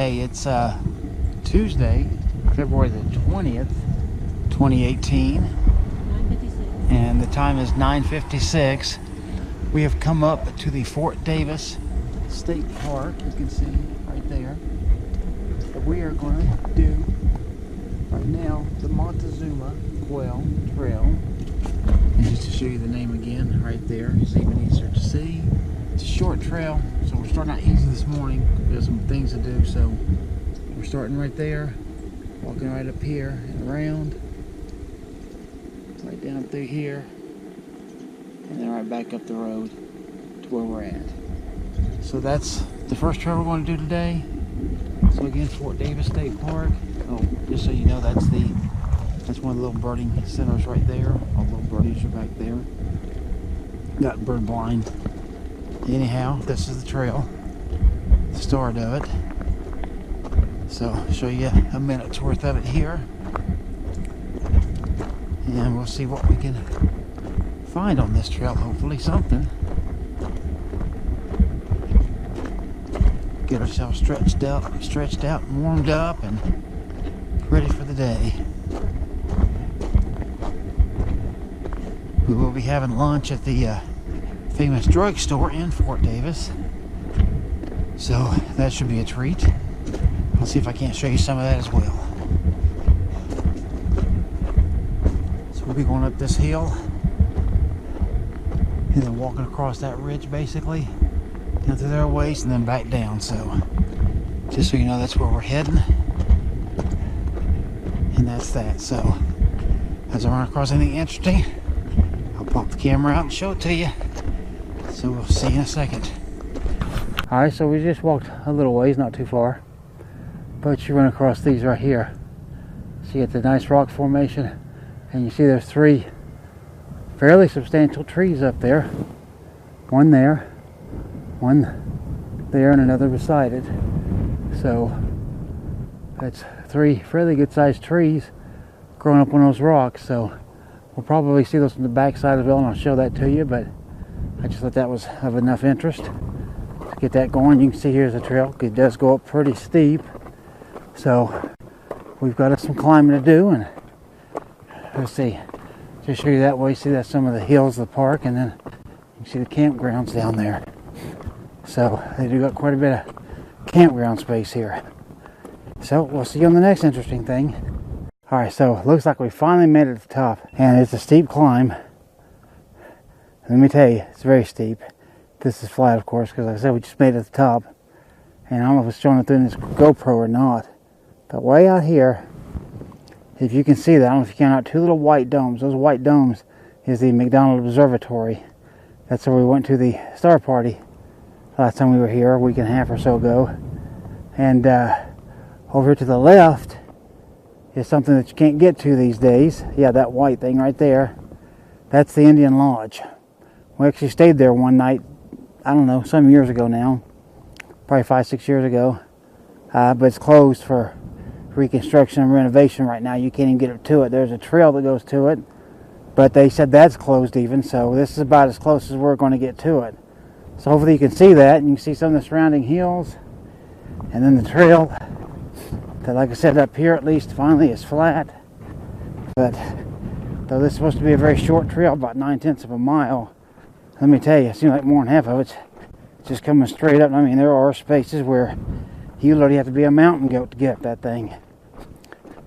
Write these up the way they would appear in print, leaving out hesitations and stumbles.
Okay, it's Tuesday, February the 20th, 2018, and the time is 9:56. We have come up to the Fort Davis State Park, you can see right there. And we are going to do right now the Montezuma Quail Trail. And just to show you the name again, right there, it's even easier to see. It's a short trail, so we're starting out easy this morning. We have some things to do, so we're starting right there, walking right up here and around, right down through here, and then right back up the road to where we're at. So that's the first trail we're going to do today. So again, Fort Davis State Park. Oh, just so you know, that's one of the little birding centers right there. All the little birdies are back there. Got bird blind. Anyhow, this is the trail, the start of it. So I'll show you a minute's worth of it here, and we'll see what we can find on this trail. Hopefully something. Get ourselves stretched out and warmed up and ready for the day. We will be having lunch at the famous drugstore in Fort Davis, so that should be a treat. I'll see if I can't show you some of that as well. So we'll be going up this hill and then walking across that ridge, basically down through their waist and then back down. So just so you know, that's where we're heading, and that's that. So as I run across anything interesting, I'll pop the camera out and show it to you. So we'll see you in a second. Alright, so we just walked a little ways, not too far. But you run across these right here. So you get the nice rock formation, and you see there's three fairly substantial trees up there. One there, one there, and another beside it. So that's three fairly good sized trees growing up on those rocks. So we'll probably see those on the back side as well, and I'll show that to you, but I just thought that was of enough interest to get that going. You can see here's the trail. It does go up pretty steep, so we've got some climbing to do, and let's see, just show you that way. See, that's some of the hills of the park, and then you can see the campgrounds down there. So they do got quite a bit of campground space here. So we'll see you on the next interesting thing. Alright, so it looks like we finally made it to the top, and it's a steep climb. Let me tell you, it's very steep. This is flat, of course, because like I said, we just made it to the top. And I don't know if it's showing it through this GoPro or not. But way out here, if you can see that, I don't know if you can out two little white domes. Those white domes is the McDonald Observatory. That's where we went to the star party last time we were here, a week and a half or so ago. And over to the left is something that you can't get to these days. Yeah, that white thing right there. That's the Indian Lodge. We actually stayed there one night, I don't know, some years ago now, probably 5-6 years ago, but it's closed for reconstruction and renovation right now. You can't even get to it. There's a trail that goes to it, but they said that's closed even, so this is about as close as we're going to get to it. So hopefully you can see that, and you can see some of the surrounding hills, and then the trail that, like I said, up here at least finally is flat. But though this is supposed to be a very short trail, about 9/10 of a mile, let me tell you, it seems like more than half of it's just coming straight up. I mean, there are spaces where you literally have to be a mountain goat to get up that thing.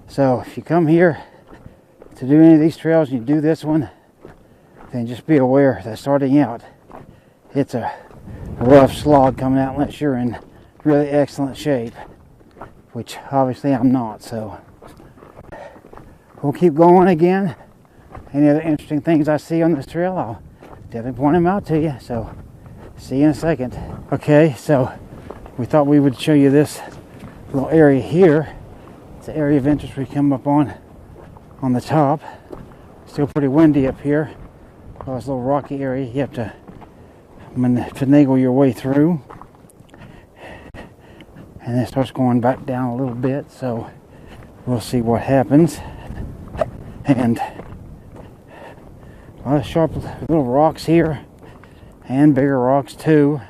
So if you come here to do any of these trails and you do this one, then just be aware that starting out, it's a rough slog coming out unless you're in really excellent shape, which obviously I'm not. So we'll keep going again. Any other interesting things I see on this trail, I'll definitely point them out to you. So see you in a second. Okay, so we thought we would show you this little area here. It's an area of interest we come up on the top. Still pretty windy up here. Oh, it's a little rocky area. You have to finagle your way through. And then it starts going back down a little bit, so we'll see what happens. And a lot of sharp little rocks here, and bigger rocks too.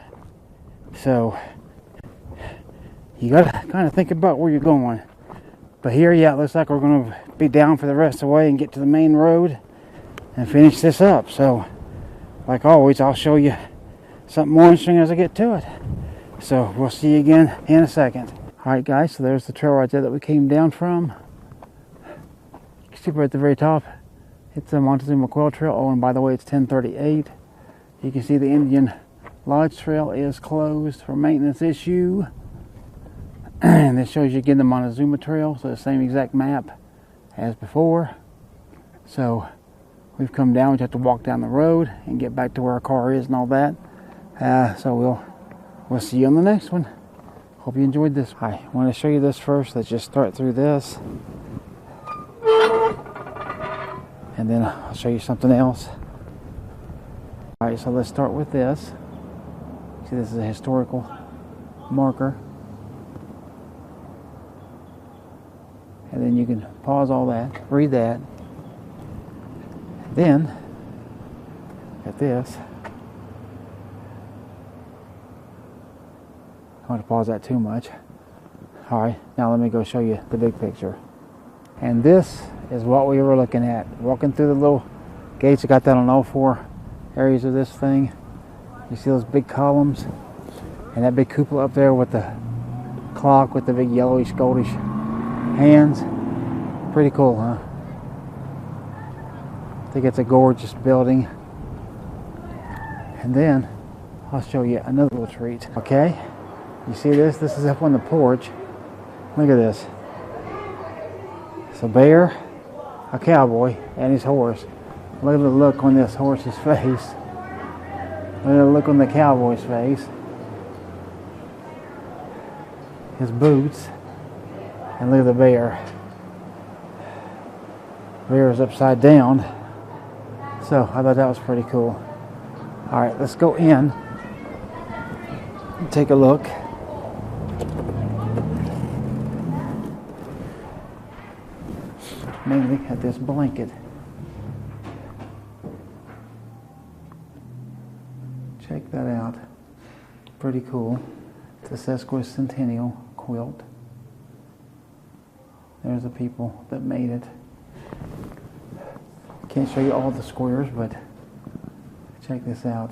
So you gotta kind of think about where you're going. But here, yeah, it looks like we're gonna be down for the rest of the way and get to the main road and finish this up. So, like always, I'll show you something more interesting as I get to it. So we'll see you again in a second. Alright guys, so there's the trail right there that we came down from. You can see right at the very top, it's the Montezuma Quail Trail. Oh, and by the way, it's 10:38. You can see the Indian Lodge Trail is closed for maintenance issue. And this shows you again the Montezuma Trail, so the same exact map as before. So we've come down, we have to walk down the road and get back to where our car is and all that. So we'll see you on the next one. Hope you enjoyed this. I want to show you this first. Let's just start through this. And then I'll show you something else. Alright, so let's start with this. See, this is a historical marker. And then you can pause all that, read that. Then, at this. I don't want to pause that too much. Alright, now let me go show you the big picture. And this is what we were looking at. Walking through the little gates, I got that on all four areas of this thing. You see those big columns? And that big cupola up there with the clock with the big yellowish, goldish hands. Pretty cool, huh? I think it's a gorgeous building. And then I'll show you another little treat. Okay, you see this? This is up on the porch. Look at this. It's a bear, a cowboy, and his horse. Look at the look on this horse's face. Look at the look on the cowboy's face. His boots. And look at the bear. The bear is upside down. So I thought that was pretty cool. Alright, let's go in and take a look. Mainly at this blanket. Check that out. Pretty cool. It's a sesquicentennial quilt. There's the people that made it. Can't show you all the squares, but check this out.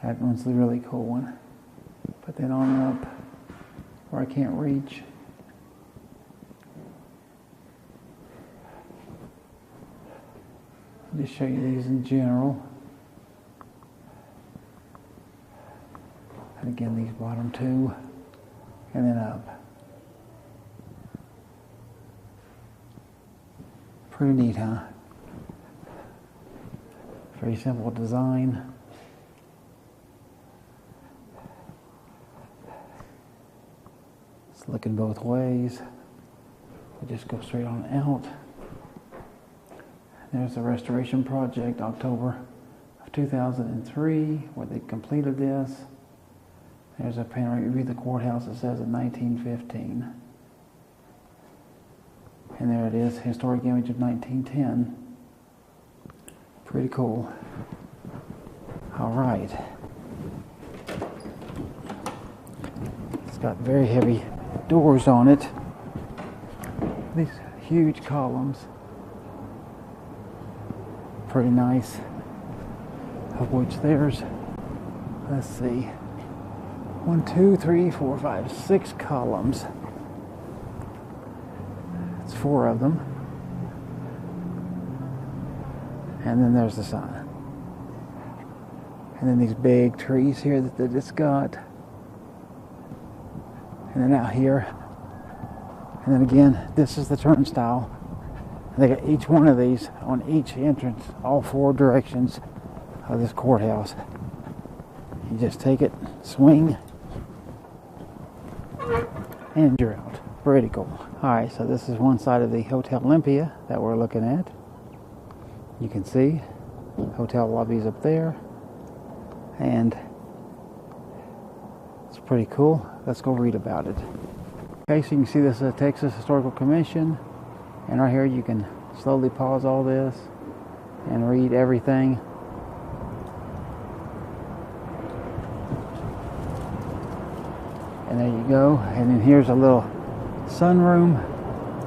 That one's the really cool one. Put that on up where I can't reach. I'll just show you these in general. And again, these bottom two, and then up. Pretty neat, huh? Very simple design. It's looking both ways. We'll just go straight on out. There's the restoration project, October of 2003, where they completed this. There's a panoramic view of the courthouse that says in 1915. And there it is, historic image of 1910. Pretty cool. All right. It's got very heavy doors on it. These huge columns. Pretty nice. Of which there's, let's see, 1, 2, 3, 4, 5, 6 columns. It's 4 of them. And then there's the sign. And then these big trees here that it's got. And then out here. And then again, this is the turnstile. And they got each one of these on each entrance, all 4 directions of this courthouse. You just take it, swing, and you're out. Pretty cool. Alright, so this is one side of the Hotel Olympia that we're looking at. You can see hotel lobbies up there, and pretty cool. Let's go read about it. Okay, so you can see this is a Texas Historical Commission. And right here you can slowly pause all this and read everything. And there you go. And then here's a little sunroom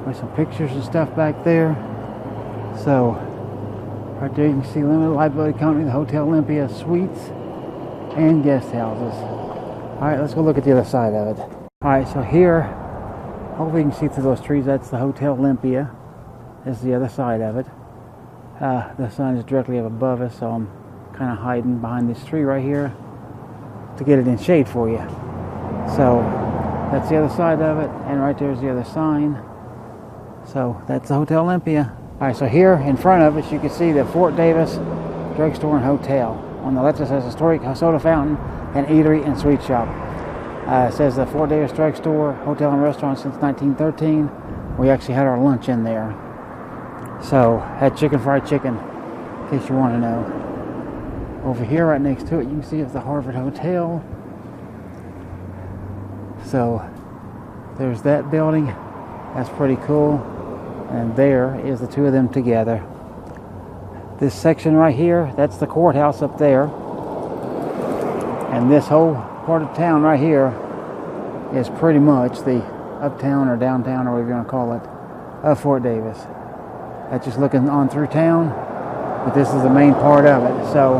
with some pictures and stuff back there. So right there you can see limited liability company, the Hotel Olympia suites and guest houses. Alright, let's go look at the other side of it. Alright, so here, hopefully you can see through those trees, that's the Hotel Olympia. This is the other side of it. The sun is directly up above us, so I'm kind of hiding behind this tree right here to get it in shade for you. So that's the other side of it, and right there's the other sign. So that's the Hotel Olympia. Alright, so here in front of us you can see the Fort Davis Drugstore and Hotel. On the left it says historic soda fountain and eatery and sweet shop. It says the Fort Davis Drugstore, Hotel and Restaurant since 1913. We actually had our lunch in there. So, had fried chicken, in case you want to know. Over here, right next to it, you can see it's the Harvard Hotel. So, there's that building. That's pretty cool. And there is the two of them together. This section right here, that's the courthouse up there. And this whole part of town right here is pretty much the uptown or downtown, or whatever you want to call it, of Fort Davis. That's just looking on through town, but this is the main part of it. So,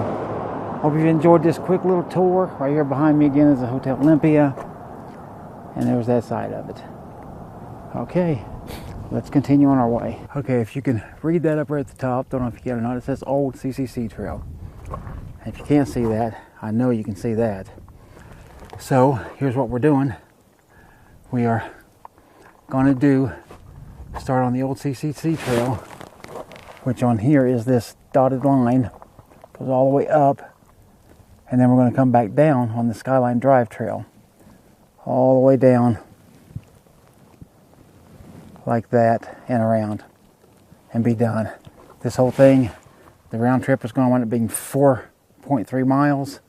hope you've enjoyed this quick little tour. Right here behind me again is the Hotel Olympia, and there's that side of it. Okay, let's continue on our way. Okay, if you can read that up right at the top, don't know if you can or not, it says Old CCC Trail. And if you can't see that, I know you can see that. So, here's what we're doing. We are going to start on the Old CCC Trail, which on here is this dotted line, goes all the way up, and then we're going to come back down on the Skyline Drive Trail, all the way down like that and around, and be done. This whole thing, the round trip is going to wind up being 4.3 miles.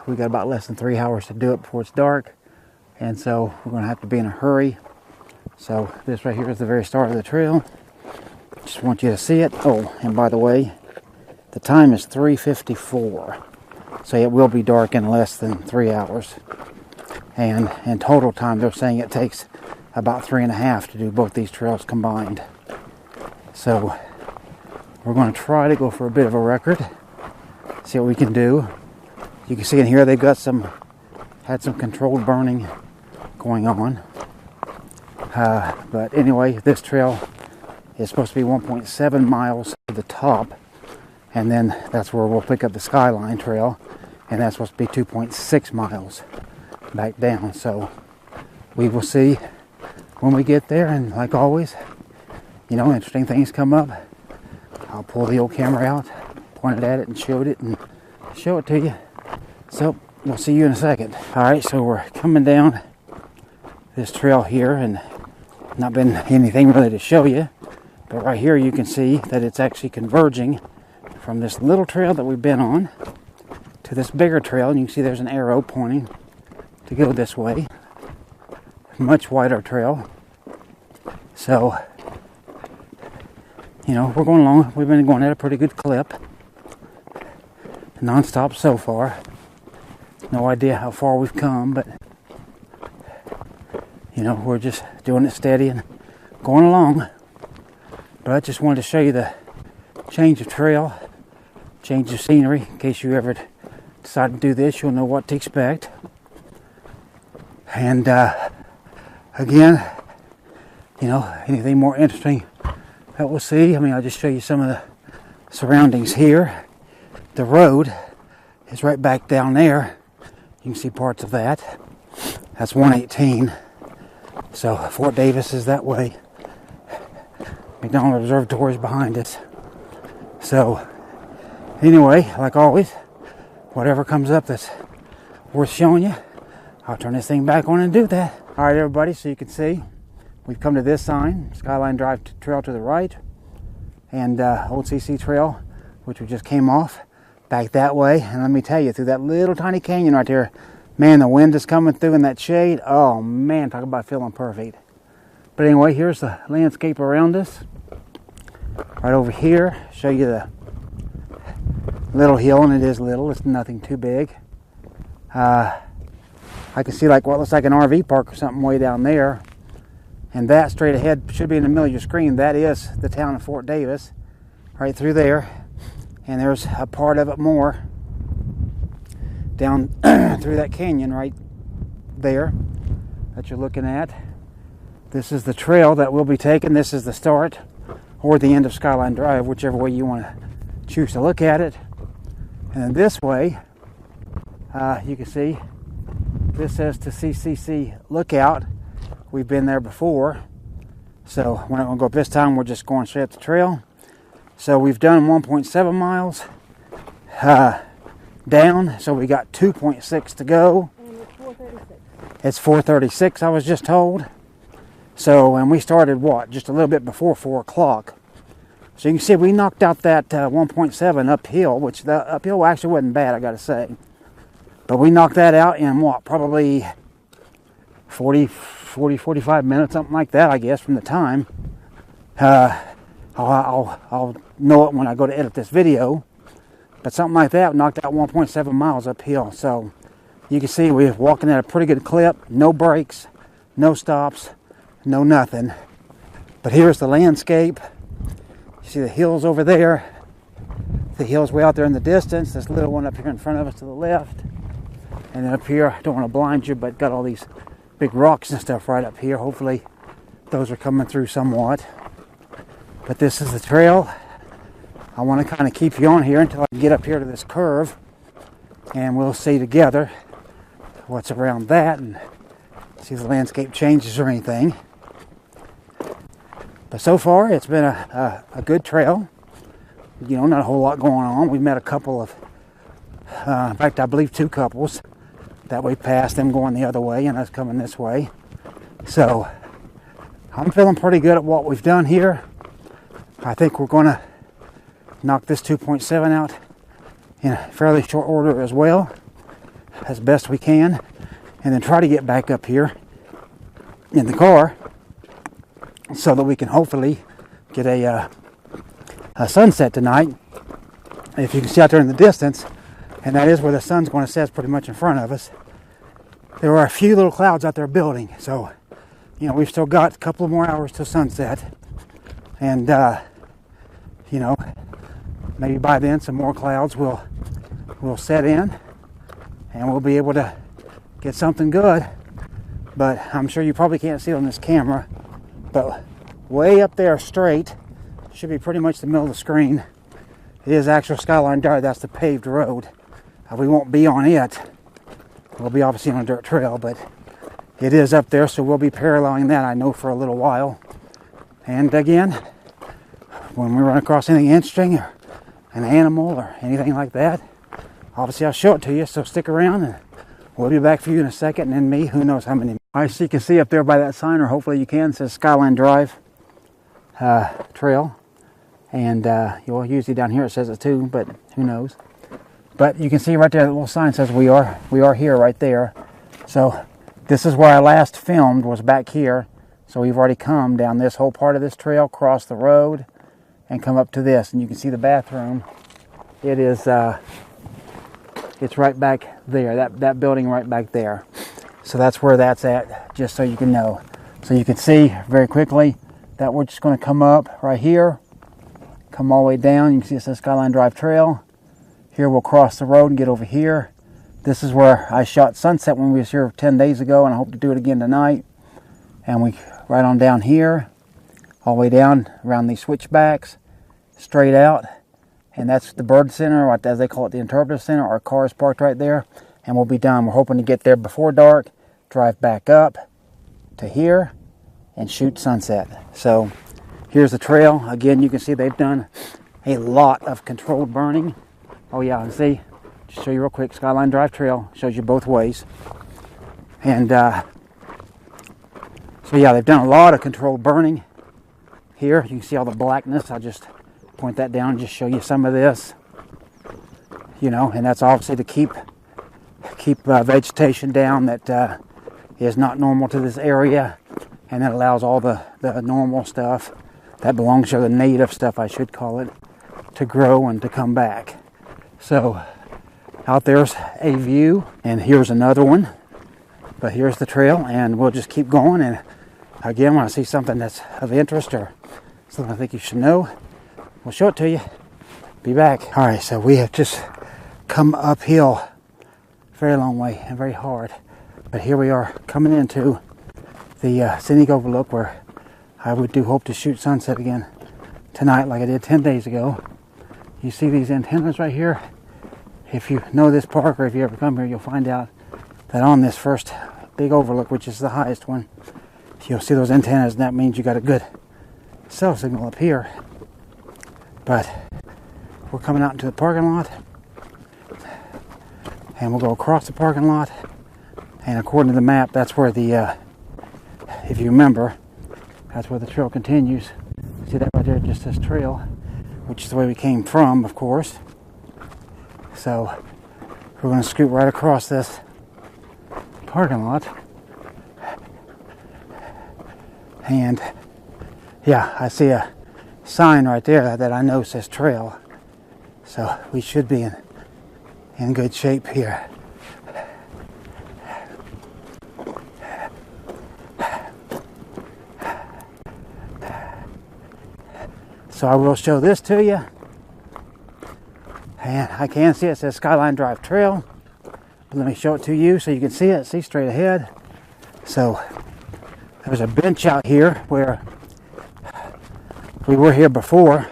We got about less than 3 hours to do it before it's dark, and so we're going to have to be in a hurry. So this right here is the very start of the trail. Just want you to see it. Oh, and by the way, the time is 3:54. So it will be dark in less than 3 hours. And in total time, they're saying it takes about 3.5 to do both these trails combined. So we're going to try to go for a bit of a record. See what we can do. You can see in here they've got had some controlled burning going on. But anyway, this trail is supposed to be 1.7 miles to the top, and then that's where we'll pick up the Skyline Trail, and that's supposed to be 2.6 miles back down. So we will see when we get there, and like always, you know, interesting things come up. I'll pull the old camera out, point it at it, and show it to you. So we'll see you in a second. All right, so we're coming down this trail here, and not been anything really to show you, but right here you can see that it's actually converging from this little trail that we've been on to this bigger trail, and you can see there's an arrow pointing to go this way. Much wider trail. So, you know, we're going along. We've been going at a pretty good clip, non-stop so far. No idea how far we've come, but you know, we're just doing it steady and going along. But I just wanted to show you the change of trail, change of scenery. In case you ever decide to do this, you'll know what to expect. And again, you know, anything more interesting that we'll see. I mean, I'll just show you some of the surroundings here. The road is right back down there. You can see parts of that. That's 118. So Fort Davis is that way. McDonald Observatory is behind us. So anyway, like always, whatever comes up that's worth showing you, I'll turn this thing back on and do that. All right, everybody, so you can see we've come to this sign, Skyline Drive Trail to the right, and Old CC Trail, which we just came off, back that way. And let me tell you, through that little tiny canyon right there, man, the wind is coming through in that shade. Oh man, talk about feeling perfect. But anyway, here's the landscape around us. Right over here, show you the little hill, and it is little, it's nothing too big. I can see like what looks like an RV park or something way down there. And that straight ahead should be in the middle of your screen. That is the town of Fort Davis, right through there. And there's a part of it more down through that canyon right there that you're looking at. This is the trail that we'll be taking. This is the start or the end of Skyline Drive, whichever way you want to choose to look at it. And then this way, you can see this says to CCC Lookout. We've been there before, so we're not going to go up this time. We're just going straight up the trail. So we've done 1.7 miles down, so we got 2.6 to go. And it's 4:36. It's 4:36, I was just told. So, and we started what? Just a little bit before 4 o'clock. So you can see we knocked out that 1.7 uphill, which the uphill actually wasn't bad, I got to say. But we knocked that out in what? Probably 45 minutes, something like that, I guess, from the time. I'll know it when I go to edit this video. But something like that, knocked out 1.7 miles uphill. So you can see we're walking at a pretty good clip. No brakes, no stops, no nothing. But here's the landscape. You see the hills over there. The hills way out there in the distance. This little one up here in front of us to the left. And then up here, I don't want to blind you, but got all these big rocks and stuff right up here. Hopefully those are coming through somewhat. But this is the trail. I want to kind of keep you on here until I can get up here to this curve. And we'll see together what's around that and see if the landscape changes or anything. But so far, it's been a good trail. You know, not a whole lot going on. We've met a couple of, in fact, I believe 2 couples that we passed, them going the other way and us coming this way. So I'm feeling pretty good at what we've done here. I think we're going to knock this 2.7 out in a fairly short order as well, as best we can, and then try to get back up here in the car so that we can hopefully get a sunset tonight. If you can see out there in the distance, and that is where the sun's going to set, pretty much in front of us. There are a few little clouds out there building, so you know we've still got a couple more hours till sunset, and you know, maybe by then some more clouds will set in, and we'll be able to get something good. But I'm sure you probably can't see it on this camera, but way up there straight should be pretty much the middle of the screen. It is actual Skyline Drive. That's the paved road. We won't be on it. We'll be obviously on a dirt trail, but it is up there, so we'll be paralleling that, I know, for a little while. And again, when we run across anything interesting or an animal or anything like that, obviously I'll show it to you, so stick around and we'll be back for you in a second, and then me, who knows how many. All right, so you can see up there by that sign, or hopefully you can, it says Skyline Drive Trail. And you'll usually down here it says it too, but who knows. But you can see right there, the little sign says we are here right there. So this is where I last filmed, was back here. So we've already come down this whole part of this trail, cross the road, and come up to this. And you can see the bathroom. It is, it's right back there, that building right back there. So that's where that's at, just so you can know. So you can see very quickly that we're just going to come up right here, come all the way down. You can see it says Skyline Drive Trail. Here we'll cross the road and get over here. This is where I shot sunset when we was here 10 days ago, and I hope to do it again tonight. And we right on down here, all the way down around these switchbacks, straight out. And that's the bird center, or as they call it, the interpretive center. Our car is parked right there, and we'll be done. We're hoping to get there before dark, drive back up to here, and shoot sunset. So here's the trail. Again, you can see they've done a lot of controlled burning. Oh yeah, and see, just show you real quick, Skyline Drive Trail shows you both ways. And so yeah, they've done a lot of controlled burning here. You can see all the blackness. I'll just point that down and just show you some of this. You know, and that's obviously to keep vegetation down that is not normal to this area. and that allows all the normal stuff that belongs to the native stuff, I should call it, to grow and to come back. So out there's a view, and here's another one, but here's the trail, and we'll just keep going. And again, when I see something that's of interest or something I think you should know, we'll show it to you. Be back. All right, so we have just come uphill very long way and very hard, but here we are coming into the scenic overlook where I do hope to shoot sunset again tonight like I did 10 days ago. You see these antennas right here? If you know this park, or if you ever come here, you'll find out that on this first big overlook, which is the highest one, you'll see those antennas, and that means you got a good cell signal up here. But we're coming out into the parking lot, and we'll go across the parking lot, and according to the map, that's where the if you remember, that's where the trail continues. See that right there, just this trail, which is the way we came from, of course. So we're going to scoot right across this parking lot, and yeah, I see a sign right there that I know says trail, so we should be in good shape here. So I will show this to you, and I can see it says Skyline Drive Trail, but let me show it to you so you can see it, see straight ahead. So there's a bench out here where we were here before,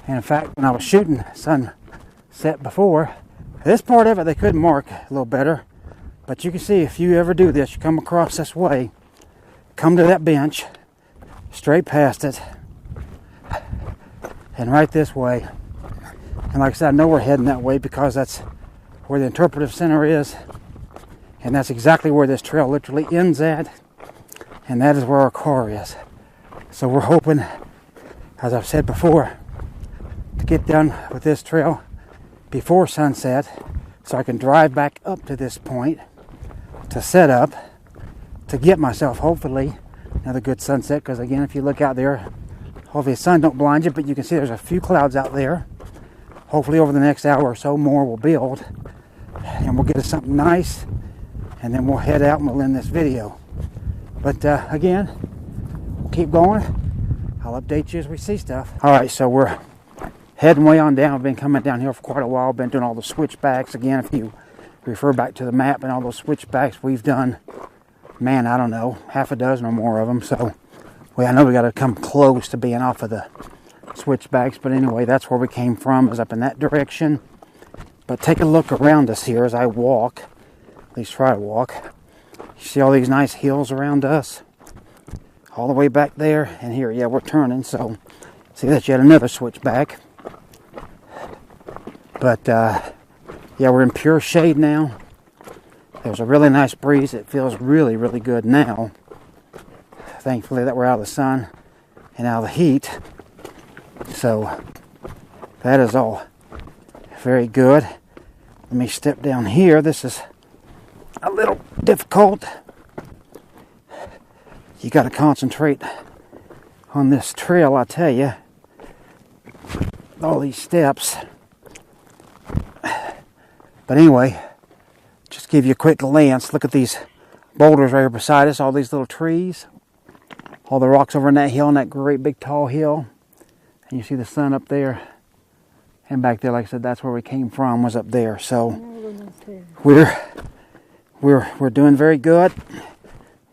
and in fact when I was shooting sunset before, this part of it they could mark a little better, but you can see if you ever do this, you come across this way, come to that bench, straight past it, and right this way. And like I said, I know we're heading that way because that's where the interpretive center is, and that's exactly where this trail literally ends at, and that is where our car is. So we're hoping, as I've said before, to get done with this trail before sunset so I can drive back up to this point to set up, to get myself hopefully another good sunset, because again, if you look out there, hopefully the sun don't blind you, but you can see there's a few clouds out there. Hopefully over the next hour or so more will build, and we'll get us something nice, and then we'll head out and we'll end this video. But again, we'll keep going. I'll update you as we see stuff. Alright, so we're heading way on down. I've been coming down here for quite a while. Been doing all the switchbacks. Again, if you refer back to the map and all those switchbacks we've done, man, I don't know, half a dozen or more of them. So I know we got to come close to being off of the switchbacks, but anyway, that's where we came from, is up in that direction. But take a look around us here as I walk, at least try to walk. You see all these nice hills around us, all the way back there, and here, yeah, we're turning, so see, that's yet another switchback. But yeah, we're in pure shade now. There's a really nice breeze. It feels really, really good now. Thankfully that we're out of the sun and out of the heat. So that is all very good. Let me step down here. This is a little difficult. You got to concentrate on this trail, I tell you. All these steps. But anyway, just give you a quick glance. Look at these boulders right here beside us. All these little trees. All the rocks over in that hill, and that great big tall hill. And you see the sun up there. And back there, like I said, that's where we came from, was up there. So we're doing very good.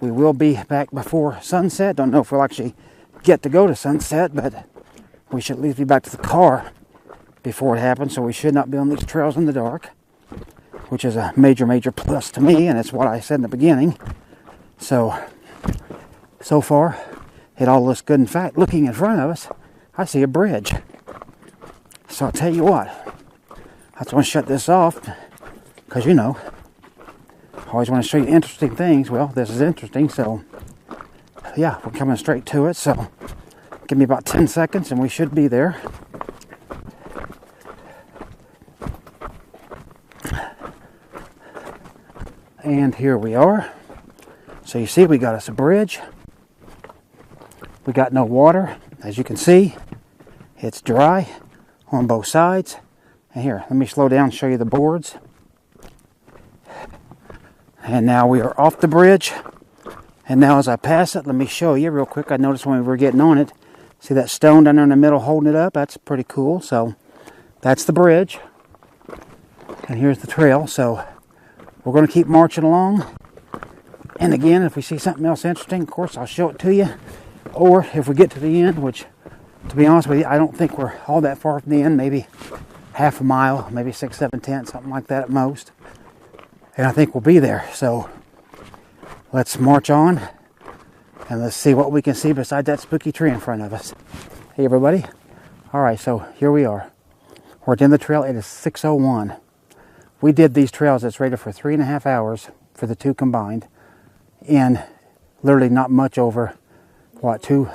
We will be back before sunset. Don't know if we'll actually get to go to sunset, but we should at least be back to the car before it happens. So we should not be on these trails in the dark, which is a major, major plus to me, and it's what I said in the beginning. So far, it all looks good. In fact, looking in front of us, I see a bridge. So I'll tell you what, I just want to shut this off, because, you know, I always want to show you interesting things. Well, this is interesting, so yeah, we're coming straight to it. So give me about 10 seconds and we should be there. And here we are. So you see, we got us a bridge. We got no water. As you can see, it's dry on both sides. And here, let me slow down and show you the boards. And now we are off the bridge. And now as I pass it, let me show you real quick. I noticed when we were getting on it, see that stone down there in the middle holding it up? That's pretty cool. So that's the bridge. And here's the trail. So we're going to keep marching along. And again, if we see something else interesting, of course, I'll show it to you. Or if we get to the end, which, to be honest with you, I don't think we're all that far from the end. Maybe half a mile, maybe 6, 7 tenths, something like that at most. And I think we'll be there. So let's march on. And let's see what we can see besides that spooky tree in front of us. Hey, everybody. All right, so here we are. We're at the end of the trail. It is 6:01. We did these trails that's rated for 3.5 hours for the two combined. In literally not much over, what, 2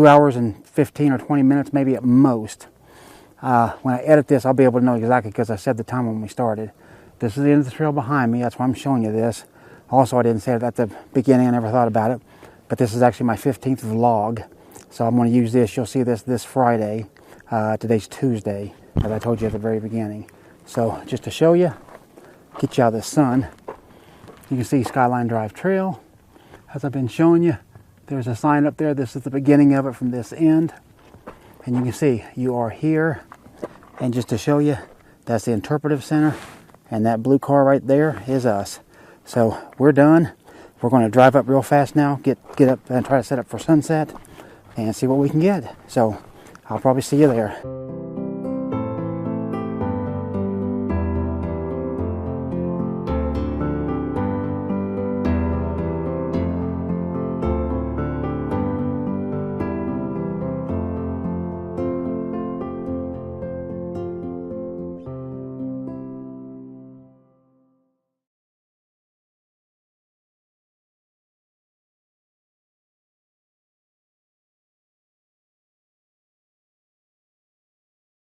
hours and 15 or 20 minutes, maybe at most. When I edit this, I'll be able to know exactly because I said the time when we started. This is the end of the trail behind me. That's why I'm showing you this. Also, I didn't say it at the beginning. I never thought about it. But this is actually my 15th vlog. So I'm going to use this. You'll see this Friday. Today's Tuesday, as I told you at the very beginning. So just to show you, get you out of the sun. You can see Skyline Drive Trail. As I've been showing you, there's a sign up there. This is the beginning of it from this end. And you can see you are here. And just to show you, that's the interpretive center. And that blue car right there is us. So we're done. We're going to drive up real fast now, get up and try to set up for sunset and see what we can get. So I'll probably see you there.